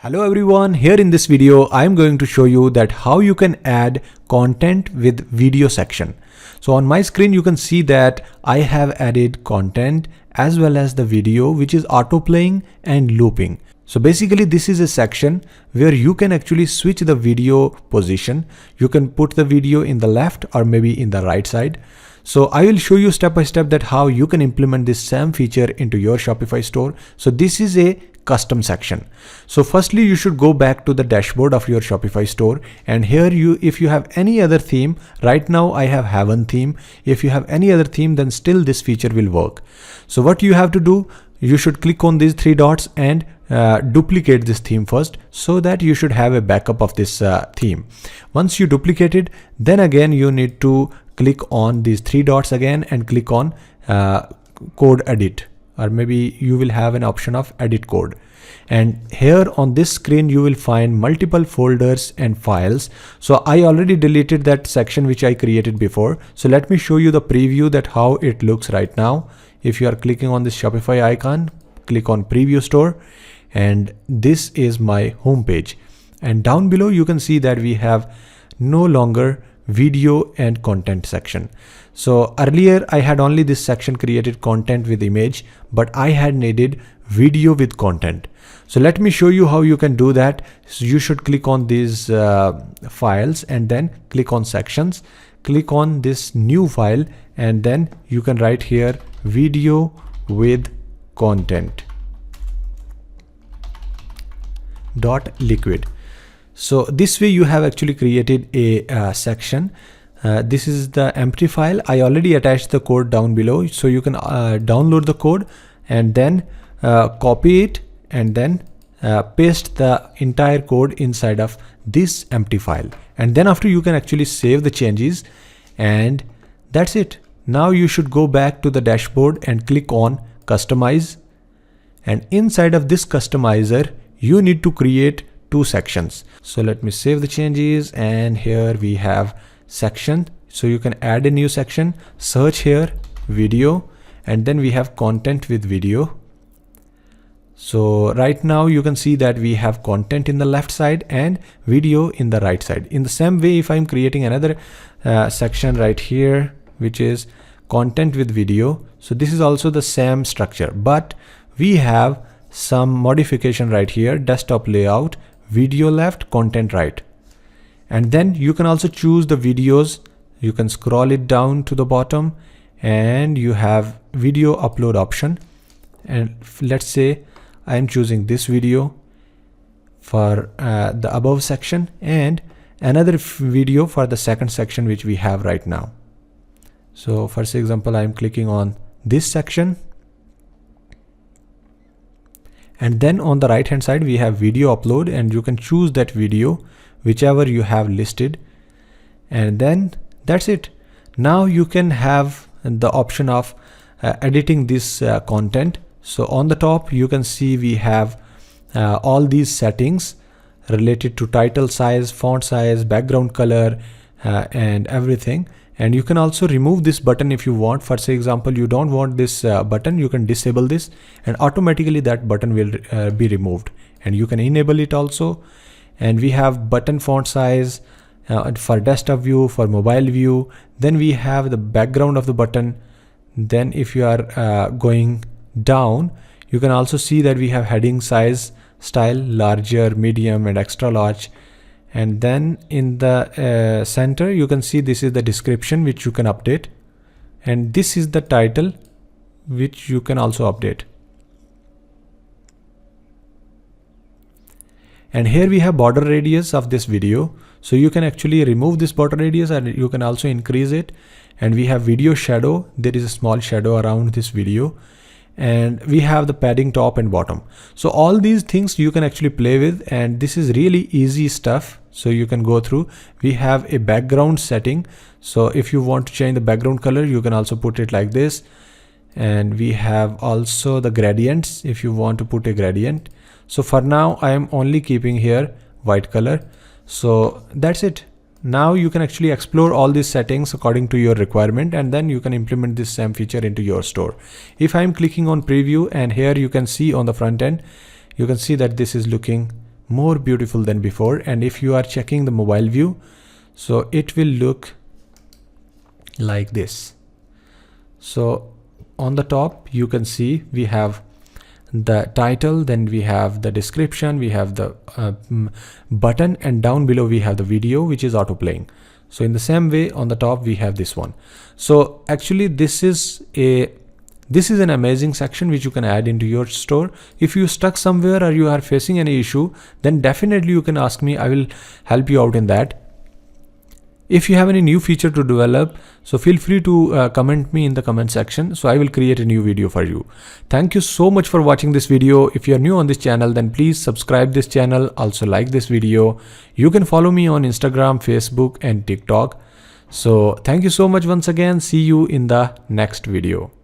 Hello everyone, here in this video I am going to show you that how you can add content with video section. So on my screen you can see that I have added content as well as the video which is auto playing and looping. So basically this is a section where you can actually switch the video position. You can put the video in the left or maybe in the right side. So I will show you step by step that how you can implement this same feature into your Shopify store. So this is a custom section. So firstly you should go back to the dashboard of your Shopify store, and here if you have any other theme, right now I have Heaven theme. If you have any other theme, then still this feature will work. So what you have to do, you should click on these three dots and duplicate this theme first, so that you should have a backup of this theme. Once you duplicate it, then again you need to click on these three dots again and click on code edit, or maybe you will have an option of edit code. And here on this screen you will find multiple folders and files. So I already deleted that section which I created before. So let me show you the preview that how it looks right now. If you are clicking on this Shopify icon, click on preview store, and this is my home page. And down below you can see that we have no longer video and content section. So earlier I had only this section created content with image, but I had needed video with content. So let me show you how you can do that. So you should click on these files and then click on sections, click on this new file, and then you can write here video with content .liquid. So this way you have actually created a section. This is the empty file. I already attached the code down below, so you can download the code and then copy it and then paste the entire code inside of this empty file. And then after you can actually save the changes, and that's it. Now you should go back to the dashboard and click on customize, and inside of this customizer you need to create two sections. So let me save the changes, and here we have section. So you can add a new section, search here video, and then we have content with video. So right now you can see that we have content in the left side and video in the right side. In the same way, if I'm creating another section right here which is content with video, so this is also the same structure, but we have some modification right here: desktop layout, video left, content right. And then you can also choose the videos. You can scroll it down to the bottom and you have video upload option. And let's say I am choosing this video for the above section and another video for the second section which we have right now. So for example, I am clicking on this section. And then on the right hand side we have video upload, and you can choose that video whichever you have listed, and then that's it. Now you can have the option of editing this content. So on the top you can see we have all these settings related to title size, font size, background color, and everything. And you can also remove this button if you want. For example, you don't want this button, you can disable this and automatically that button will be removed, and you can enable it also. And we have button font size for desktop view, for mobile view. Then we have the background of the button. Then if you are going down, you can also see that we have heading size, style, larger, medium, and extra large. And then in the center you can see this is the description which you can update, and this is the title which you can also update. And here we have border radius of this video, so you can actually remove this border radius and you can also increase it. And we have video shadow, there is a small shadow around this video, and we have the padding top and bottom. So all these things you can actually play with, and this is really easy stuff. So you can go through. We have a background setting, so if you want to change the background color you can also put it like this. And we have also the gradients if you want to put a gradient. So for now I am only keeping here white color. So that's it. Now you can actually explore all these settings according to your requirement, and then you can implement this same feature into your store. If I'm clicking on preview, and here you can see on the front end, you can see that this is looking more beautiful than before. And if you are checking the mobile view, so it will look like this. So on the top you can see we have the title, then we have the description, we have the button, and down below we have the video which is auto playing. So in the same way on the top we have this one. So actually this is an amazing section which you can add into your store. If you stuck somewhere or you are facing any issue, then definitely you can ask me. I will help you out in that. If you have any new feature to develop, so feel free to comment me in the comment section. So I will create a new video for you. Thank you so much for watching this video. If you are new on this channel, then please subscribe this channel. Also like this video. You can follow me on Instagram, Facebook, and TikTok. So thank you so much once again. See you in the next video.